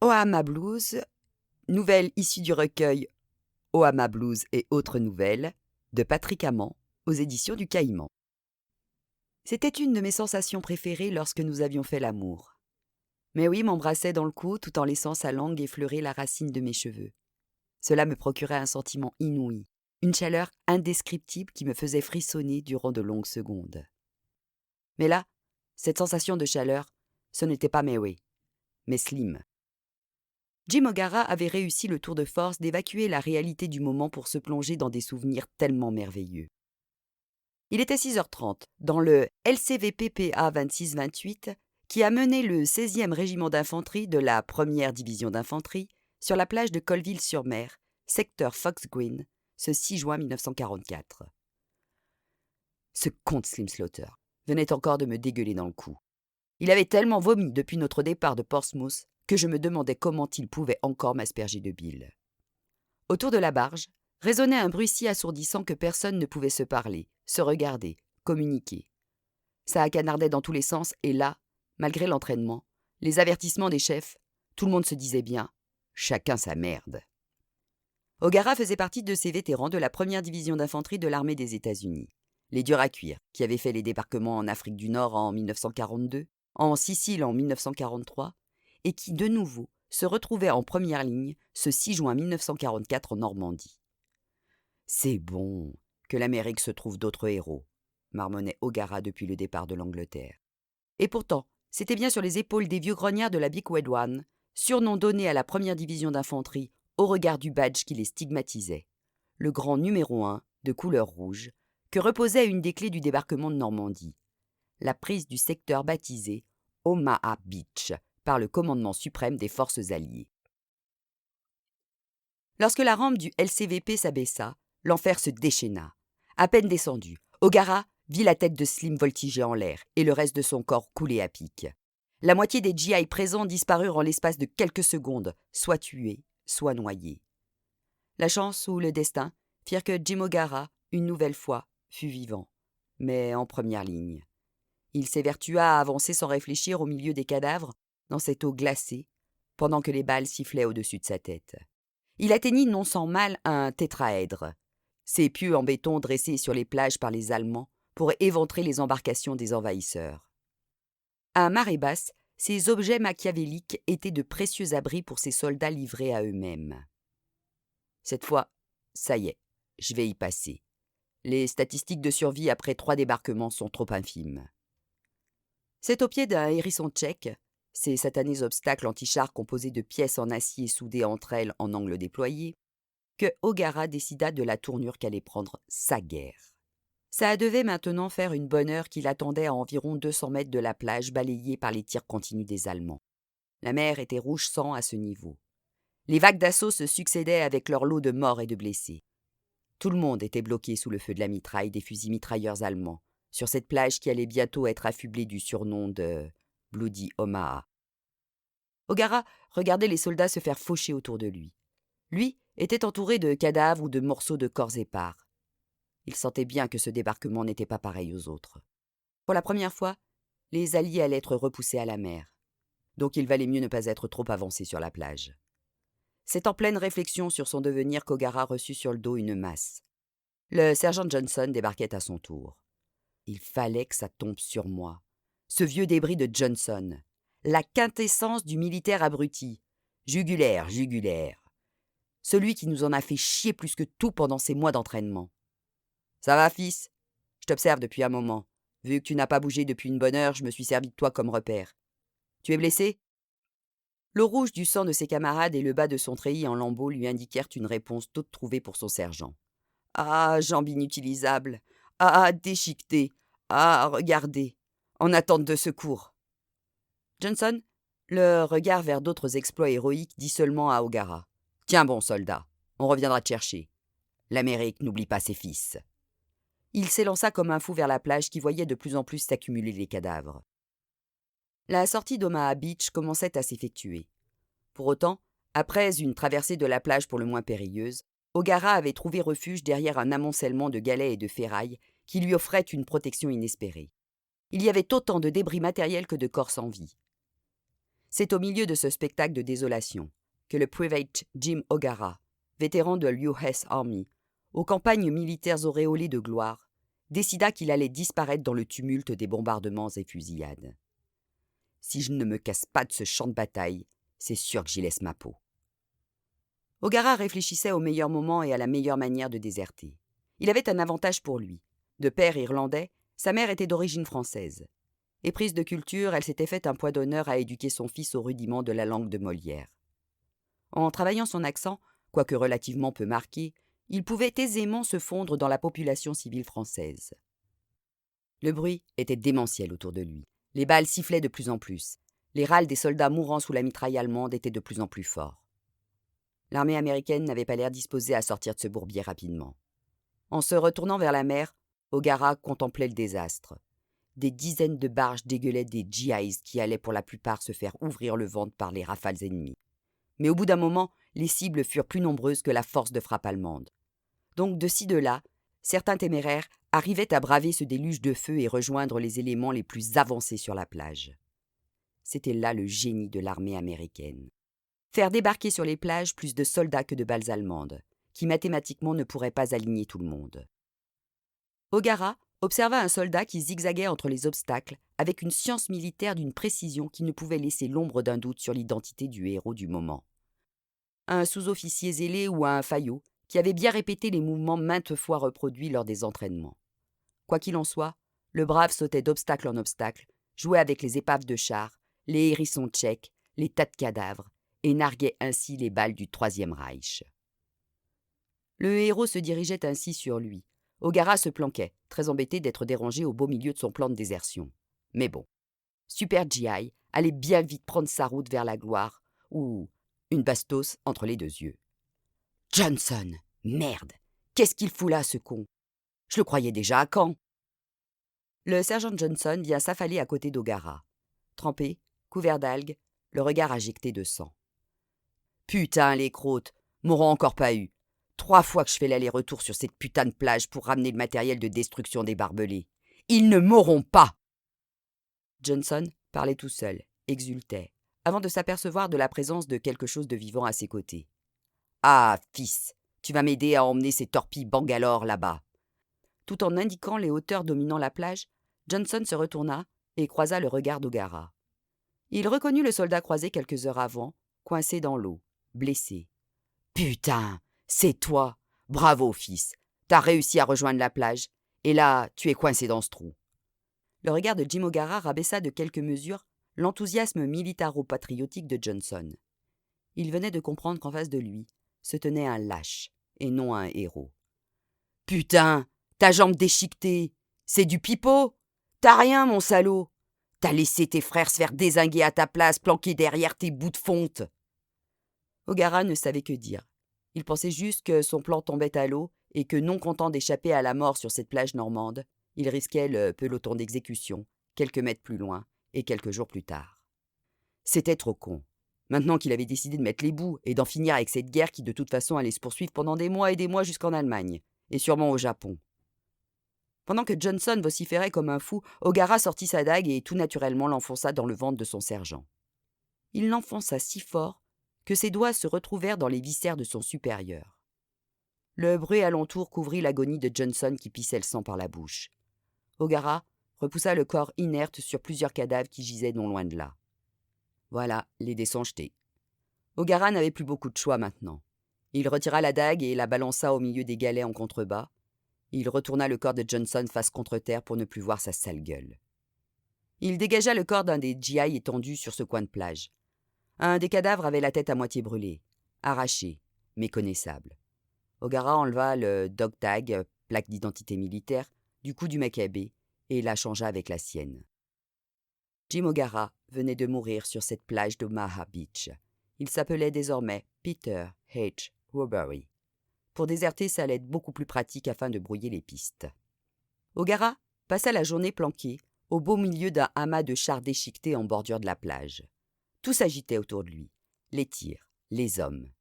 Omaha Blues, nouvelle issue du recueil Omaha Blues et autres nouvelles de Patrick Amand aux éditions du Caïman. C'était une de mes sensations préférées lorsque nous avions fait l'amour. Mais oui, m'embrassait dans le cou tout en laissant sa langue effleurer la racine de mes cheveux. Cela me procurait un sentiment inouï, une chaleur indescriptible qui me faisait frissonner durant de longues secondes. Mais là, cette sensation de chaleur, ce n'était pas Mary, mais Slim. Jim O'Gara avait réussi le tour de force d'évacuer la réalité du moment pour se plonger dans des souvenirs tellement merveilleux. Il était 6h30 dans le LCVPPA 2628 qui a mené le 16e régiment d'infanterie de la 1re division d'infanterie sur la plage de Colville-sur-Mer, secteur Fox Green, ce 6 juin 1944. Ce con de Slim Slaughter venait encore de me dégueuler dans le cou. Il avait tellement vomi depuis notre départ de Portsmouth que je me demandais comment il pouvait encore m'asperger de bile. Autour de la barge résonnait un bruit si assourdissant que personne ne pouvait se parler, se regarder, communiquer. Ça canardait dans tous les sens et là, malgré l'entraînement, les avertissements des chefs, tout le monde se disait bien « chacun sa merde ». O'Gara faisait partie de ces vétérans de la 1re division d'infanterie de l'armée des États-Unis, les durs à cuire, qui avaient fait les débarquements en Afrique du Nord en 1942, en Sicile en 1943, et qui, de nouveau, se retrouvaient en première ligne ce 6 juin 1944 en Normandie. « C'est bon que l'Amérique se trouve d'autres héros », marmonnait O'Gara depuis le départ de l'Angleterre. Et pourtant, c'était bien sur les épaules des vieux grognards de la Big Red One, surnom donné à la 1re division d'infanterie au regard du badge qui les stigmatisait, le grand numéro 1 de couleur rouge, que reposait une des clés du débarquement de Normandie, la prise du secteur baptisé Omaha Beach par le commandement suprême des forces alliées. Lorsque la rampe du LCVP s'abaissa, l'enfer se déchaîna. À peine descendu, O'Gara vit la tête de Slim voltiger en l'air et le reste de son corps couler à pic. La moitié des GI présents disparurent en l'espace de quelques secondes, soit tués, soit noyés. La chance ou le destin firent que Jim O'Gara, une nouvelle fois, fut vivant, mais en première ligne. Il s'évertua à avancer sans réfléchir au milieu des cadavres, dans cette eau glacée, pendant que les balles sifflaient au-dessus de sa tête. Il atteignit non sans mal un tétraèdre, ces pieux en béton dressés sur les plages par les Allemands pour éventrer les embarcations des envahisseurs. À marée basse, ces objets machiavéliques étaient de précieux abris pour ces soldats livrés à eux-mêmes. Cette fois, ça y est, je vais y passer. Les statistiques de survie après 3 débarquements sont trop infimes. C'est au pied d'un hérisson tchèque, ces satanés obstacles anti-chars composés de pièces en acier soudées entre elles en angle déployé, que O'Gara décida de la tournure qu'allait prendre sa guerre. Ça devait maintenant faire une bonne heure qu'il attendait à environ 200 mètres de la plage balayée par les tirs continus des Allemands. La mer était rouge sang à ce niveau. Les vagues d'assaut se succédaient avec leur lot de morts et de blessés. Tout le monde était bloqué sous le feu de la mitraille des fusils mitrailleurs allemands, sur cette plage qui allait bientôt être affublée du surnom de Bloody Omaha. O'Gara regardait les soldats se faire faucher autour de lui. Lui était entouré de cadavres ou de morceaux de corps épars. Il sentait bien que ce débarquement n'était pas pareil aux autres. Pour la première fois, les Alliés allaient être repoussés à la mer. Donc il valait mieux ne pas être trop avancé sur la plage. C'est en pleine réflexion sur son devenir qu'O'Gara reçut sur le dos une masse. Le sergent Johnson débarquait à son tour. Il fallait que ça tombe sur moi. Ce vieux débris de Johnson. La quintessence du militaire abruti. Jugulaire, jugulaire. Celui qui nous en a fait chier plus que tout pendant ces mois d'entraînement. « Ça va, fils ? Je t'observe depuis un moment. Vu que tu n'as pas bougé depuis une bonne heure, je me suis servi de toi comme repère. Tu es blessé ?» L'eau rouge du sang de ses camarades et le bas de son treillis en lambeaux lui indiquèrent une réponse toute trouvée pour son sergent. « Ah, jambe inutilisable. Ah, déchiquetée. Ah, regardez. En attente de secours. » Johnson, le regard vers d'autres exploits héroïques, dit seulement à O'Gara. « Tiens bon, soldat, on reviendra te chercher. L'Amérique n'oublie pas ses fils. » Il s'élança comme un fou vers la plage qui voyait de plus en plus s'accumuler les cadavres. La sortie d'Omaha Beach commençait à s'effectuer. Pour autant, après une traversée de la plage pour le moins périlleuse, O'Gara avait trouvé refuge derrière un amoncellement de galets et de ferrailles qui lui offrait une protection inespérée. Il y avait autant de débris matériels que de corps sans vie. C'est au milieu de ce spectacle de désolation que le Private Jim O'Gara, vétéran de l'US Army, aux campagnes militaires auréolées de gloire, décida qu'il allait disparaître dans le tumulte des bombardements et fusillades. « Si je ne me casse pas de ce champ de bataille, c'est sûr que j'y laisse ma peau. » O'Gara réfléchissait au meilleur moment et à la meilleure manière de déserter. Il avait un avantage pour lui. De père irlandais, sa mère était d'origine française. Éprise de culture, elle s'était fait un point d'honneur à éduquer son fils aux rudiments de la langue de Molière. En travaillant son accent, quoique relativement peu marqué, il pouvait aisément se fondre dans la population civile française. Le bruit était démentiel autour de lui. Les balles sifflaient de plus en plus. Les râles des soldats mourant sous la mitraille allemande étaient de plus en plus forts. L'armée américaine n'avait pas l'air disposée à sortir de ce bourbier rapidement. En se retournant vers la mer, O'Gara contemplait le désastre. Des dizaines de barges dégueulaient des GIs qui allaient pour la plupart se faire ouvrir le ventre par les rafales ennemies. Mais au bout d'un moment, les cibles furent plus nombreuses que la force de frappe allemande. Donc de ci de là, certains téméraires arrivaient à braver ce déluge de feu et rejoindre les éléments les plus avancés sur la plage. C'était là le génie de l'armée américaine. Faire débarquer sur les plages plus de soldats que de balles allemandes, qui mathématiquement ne pourraient pas aligner tout le monde. O'Gara observa un soldat qui zigzaguait entre les obstacles avec une science militaire d'une précision qui ne pouvait laisser l'ombre d'un doute sur l'identité du héros du moment. Un sous-officier zélé ou un faillot qui avait bien répété les mouvements maintes fois reproduits lors des entraînements. Quoi qu'il en soit, le brave sautait d'obstacle en obstacle, jouait avec les épaves de chars, les hérissons tchèques, les tas de cadavres, et narguait ainsi les balles du Troisième Reich. Le héros se dirigeait ainsi sur lui. O'Gara se planquait, très embêté d'être dérangé au beau milieu de son plan de désertion. Mais bon, Super GI allait bien vite prendre sa route vers la gloire, ou une bastos entre les deux yeux. « Johnson! Merde! Qu'est-ce qu'il fout là, ce con? Je le croyais déjà à Caen. » Le sergent Johnson vient s'affaler à côté d'O'Gara. Trempé, couvert d'algues, le regard injecté de sang. « Putain, les croûtes, m'auront encore pas eu. 3 fois que je fais l'aller-retour sur cette putain de plage pour ramener le matériel de destruction des barbelés. Ils ne m'auront pas !» Johnson parlait tout seul, exultait, avant de s'apercevoir de la présence de quelque chose de vivant à ses côtés. « Ah, fils, tu vas m'aider à emmener ces torpilles Bangalore là-bas. » Tout en indiquant les hauteurs dominant la plage, Johnson se retourna et croisa le regard d'O'Gara. Il reconnut le soldat croisé quelques heures avant, coincé dans l'eau, blessé. « Putain, c'est toi! Bravo, fils! T'as réussi à rejoindre la plage, et là, tu es coincé dans ce trou. » Le regard de Jim O'Gara rabaissa de quelques mesures l'enthousiasme militaro-patriotique de Johnson. Il venait de comprendre qu'en face de lui se tenait un lâche, et non un héros. « Putain! Ta jambe déchiquetée! C'est du pipeau! T'as rien, mon salaud! T'as laissé tes frères se faire dézinguer à ta place, planqués derrière tes bouts de fonte! » O'Gara ne savait que dire. Il pensait juste que son plan tombait à l'eau et que, non content d'échapper à la mort sur cette plage normande, il risquait le peloton d'exécution, quelques mètres plus loin et quelques jours plus tard. C'était trop con. Maintenant qu'il avait décidé de mettre les bouts et d'en finir avec cette guerre qui de toute façon allait se poursuivre pendant des mois et des mois jusqu'en Allemagne, et sûrement au Japon. Pendant que Johnson vociférait comme un fou, O'Gara sortit sa dague et tout naturellement l'enfonça dans le ventre de son sergent. Il l'enfonça si fort que ses doigts se retrouvèrent dans les viscères de son supérieur. Le bruit alentour couvrit l'agonie de Johnson qui pissait le sang par la bouche. O'Gara repoussa le corps inerte sur plusieurs cadavres qui gisaient non loin de là. Voilà, les dés sont jetés. O'Gara n'avait plus beaucoup de choix maintenant. Il retira la dague et la balança au milieu des galets en contrebas. Il retourna le corps de Johnson face contre terre pour ne plus voir sa sale gueule. Il dégagea le corps d'un des GI étendus sur ce coin de plage. Un des cadavres avait la tête à moitié brûlée, arrachée, méconnaissable. O'Gara enleva le dog tag, plaque d'identité militaire, du cou du Maccabée et la changea avec la sienne. Jim O'Gara venait de mourir sur cette plage d'Omaha Beach. Il s'appelait désormais Peter H. Robury. Pour déserter, ça allait être beaucoup plus pratique afin de brouiller les pistes. O'Gara passa la journée planqué au beau milieu d'un amas de chars déchiquetés en bordure de la plage. Tout s'agitait autour de lui. Les tirs, les hommes.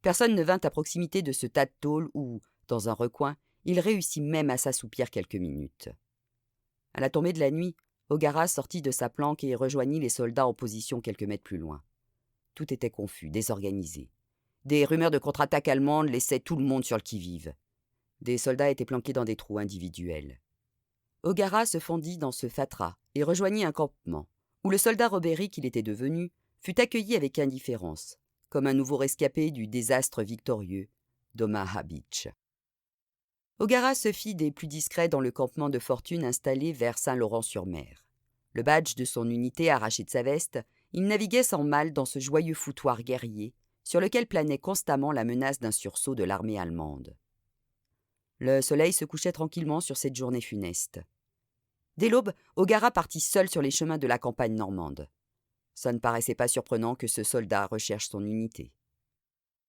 Personne ne vint à proximité de ce tas de tôle où, dans un recoin, il réussit même à s'assoupir quelques minutes. À la tombée de la nuit, O'Gara sortit de sa planque et rejoignit les soldats en position quelques mètres plus loin. Tout était confus, désorganisé. Des rumeurs de contre-attaque allemande laissaient tout le monde sur le qui-vive. Des soldats étaient planqués dans des trous individuels. O'Gara se fondit dans ce fatras et rejoignit un campement, où le soldat Robéry qu'il était devenu fut accueilli avec indifférence, comme un nouveau rescapé du désastre victorieux d'Omaha Beach. O'Gara se fit des plus discrets dans le campement de fortune installé vers Saint-Laurent-sur-Mer. Le badge de son unité arraché de sa veste, il naviguait sans mal dans ce joyeux foutoir guerrier, sur lequel planait constamment la menace d'un sursaut de l'armée allemande. Le soleil se couchait tranquillement sur cette journée funeste. Dès l'aube, O'Gara partit seul sur les chemins de la campagne normande. Ça ne paraissait pas surprenant que ce soldat recherche son unité.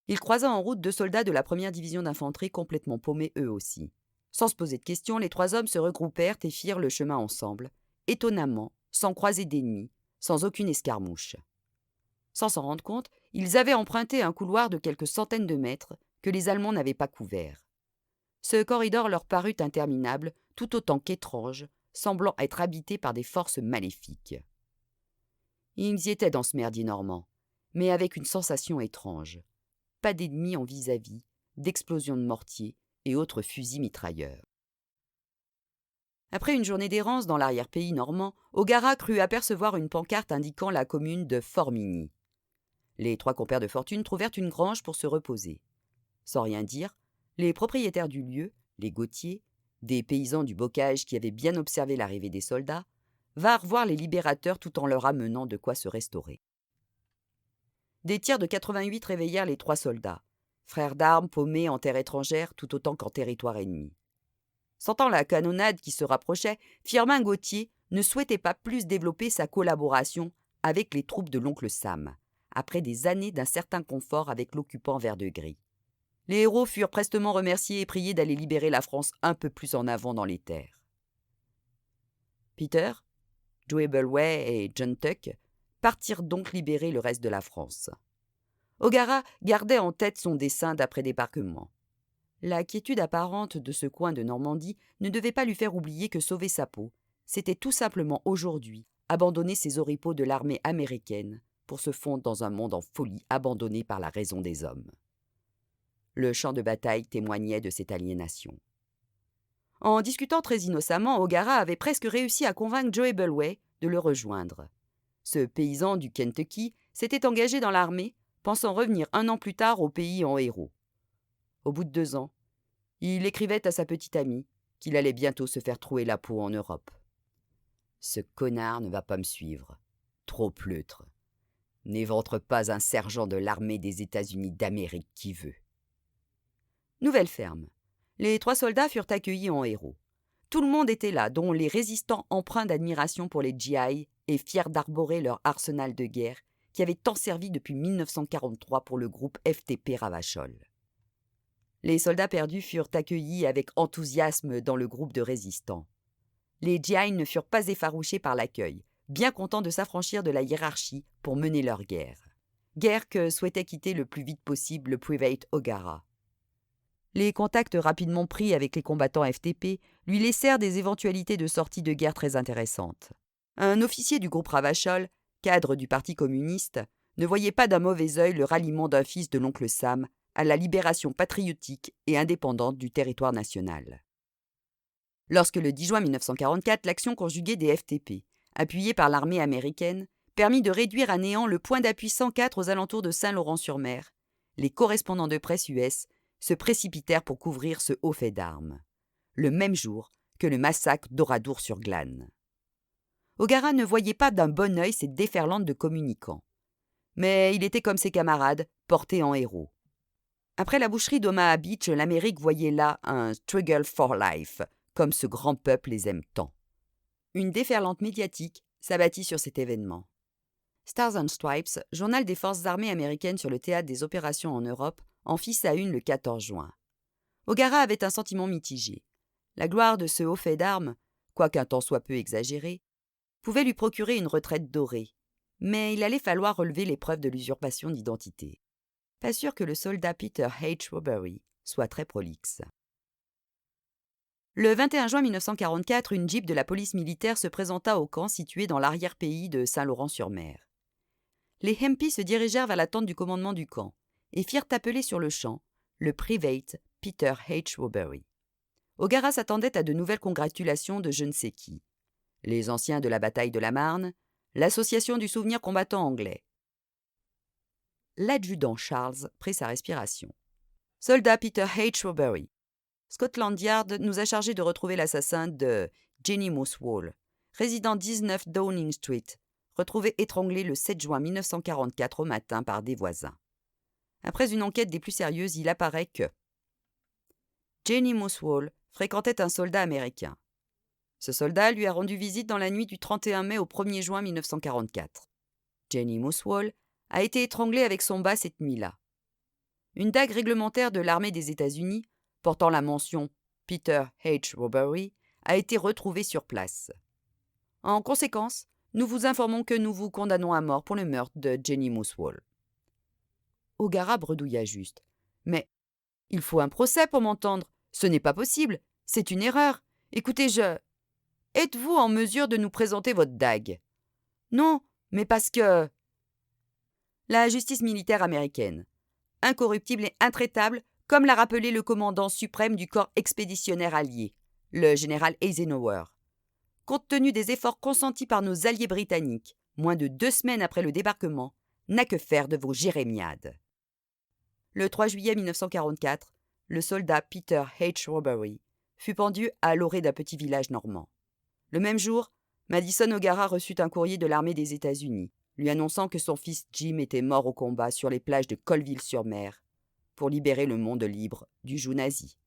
Il croisa en route 2 soldats de la première division d'infanterie complètement paumés eux aussi. Sans se poser de questions, les 3 hommes se regroupèrent et firent le chemin ensemble, étonnamment, sans croiser d'ennemis, sans aucune escarmouche. Sans s'en rendre compte, ils avaient emprunté un couloir de quelques centaines de mètres que les Allemands n'avaient pas couvert. Ce corridor leur parut interminable, tout autant qu'étrange, semblant être habité par des forces maléfiques. Ils y étaient dans ce merdier normand, mais avec une sensation étrange. Pas d'ennemis en vis-à-vis, d'explosions de mortiers et autres fusils mitrailleurs. Après une journée d'errance dans l'arrière-pays normand, O'Gara crut apercevoir une pancarte indiquant la commune de Formigny. Les 3 compères de fortune trouvèrent une grange pour se reposer. Sans rien dire, les propriétaires du lieu, les Gauthier, des paysans du bocage qui avaient bien observé l'arrivée des soldats, vinrent voir les libérateurs tout en leur amenant de quoi se restaurer. Des tirs de 88 réveillèrent les 3 soldats, frères d'armes paumés en terre étrangère tout autant qu'en territoire ennemi. Sentant la canonnade qui se rapprochait, Firmin Gauthier ne souhaitait pas plus développer sa collaboration avec les troupes de l'oncle Sam, après des années d'un certain confort avec l'occupant vert de gris. Les héros furent prestement remerciés et priés d'aller libérer la France un peu plus en avant dans les terres. Peter, Joe Bulway et John Tuck partirent donc libérer le reste de la France. O'Gara gardait en tête son dessein d'après-débarquement. La quiétude apparente de ce coin de Normandie ne devait pas lui faire oublier que sauver sa peau, c'était tout simplement aujourd'hui abandonner ses oripeaux de l'armée américaine pour se fondre dans un monde en folie abandonné par la raison des hommes. Le champ de bataille témoignait de cette aliénation. En discutant très innocemment, O'Gara avait presque réussi à convaincre Joe Bulway de le rejoindre. Ce paysan du Kentucky s'était engagé dans l'armée, pensant revenir 1 an plus tard au pays en héros. Au bout de 2 ans, il écrivait à sa petite amie qu'il allait bientôt se faire trouer la peau en Europe. « Ce connard ne va pas me suivre. Trop pleutre. N'éventre pas un sergent de l'armée des États-Unis d'Amérique qui veut. » Nouvelle ferme. Les 3 soldats furent accueillis en héros. Tout le monde était là, dont les résistants empreints d'admiration pour les GI et fiers d'arborer leur arsenal de guerre qui avait tant servi depuis 1943 pour le groupe FTP Ravachol. Les soldats perdus furent accueillis avec enthousiasme dans le groupe de résistants. Les GI ne furent pas effarouchés par l'accueil, bien contents de s'affranchir de la hiérarchie pour mener leur guerre. Guerre que souhaitait quitter le plus vite possible le Private O'Gara. Les contacts rapidement pris avec les combattants FTP lui laissèrent des éventualités de sortie de guerre très intéressantes. Un officier du groupe Ravachol, cadre du Parti communiste, ne voyait pas d'un mauvais œil le ralliement d'un fils de l'oncle Sam à la libération patriotique et indépendante du territoire national. Lorsque le 10 juin 1944, l'action conjuguée des FTP, appuyée par l'armée américaine, permit de réduire à néant le point d'appui 104 aux alentours de Saint-Laurent-sur-Mer, les correspondants de presse US se précipitèrent pour couvrir ce haut fait d'armes, le même jour que le massacre d'Oradour-sur-Glane. O'Gara ne voyait pas d'un bon œil cette déferlante de communicants. Mais il était comme ses camarades, porté en héros. Après la boucherie d'Omaha Beach, l'Amérique voyait là un struggle for life, comme ce grand peuple les aime tant. Une déferlante médiatique s'abattit sur cet événement. Stars and Stripes, journal des forces armées américaines sur le théâtre des opérations en Europe, en fit sa une le 14 juin. O'Gara avait un sentiment mitigé. La gloire de ce haut fait d'armes, quoiqu'un tant soit peu exagéré, pouvait lui procurer une retraite dorée, mais il allait falloir relever l'épreuve de l'usurpation d'identité. Pas sûr que le soldat Peter H. Robéry soit très prolixe. Le 21 juin 1944, une jeep de la police militaire se présenta au camp situé dans l'arrière-pays de Saint-Laurent-sur-Mer. les Hempis se dirigèrent vers la tente du commandement du camp et firent appeler sur le champ le private Peter H. Roberry. O'Gara s'attendait à de nouvelles congratulations de je ne sais qui. Les anciens de la bataille de la Marne, l'association du souvenir combattant anglais. L'adjudant Charles prit sa respiration. Soldat Peter H. Roberry. Scotland Yard nous a chargé de retrouver l'assassin de Jenny Muswell, résident 19 Downing Street, retrouvé étranglé le 7 juin 1944 au matin par des voisins. Après une enquête des plus sérieuses, il apparaît que Jenny Muswell fréquentait un soldat américain. Ce soldat lui a rendu visite dans la nuit du 31 mai au 1er juin 1944. Jenny Muswell a été étranglée avec son bas cette nuit-là. Une dague réglementaire de l'armée des États-Unis, portant la mention Peter H. Roberry, a été retrouvée sur place. En conséquence, nous vous informons que nous vous condamnons à mort pour le meurtre de Jenny Muswell. O'Gara bredouilla juste. Mais il faut un procès pour m'entendre. Ce n'est pas possible. C'est une erreur. Écoutez, Êtes-vous en mesure de nous présenter votre dague? Non, mais parce que... La justice militaire américaine, incorruptible et intraitable, comme l'a rappelé le commandant suprême du corps expéditionnaire allié, le général Eisenhower. Compte tenu des efforts consentis par nos alliés britanniques, moins de 2 semaines après le débarquement, n'a que faire de vos jérémiades. Le 3 juillet 1944, le soldat Peter H. Roberry fut pendu à l'orée d'un petit village normand. Le même jour, Madison O'Gara reçut un courrier de l'armée des États-Unis, lui annonçant que son fils Jim était mort au combat sur les plages de Colville-sur-Mer pour libérer le monde libre du joug nazi.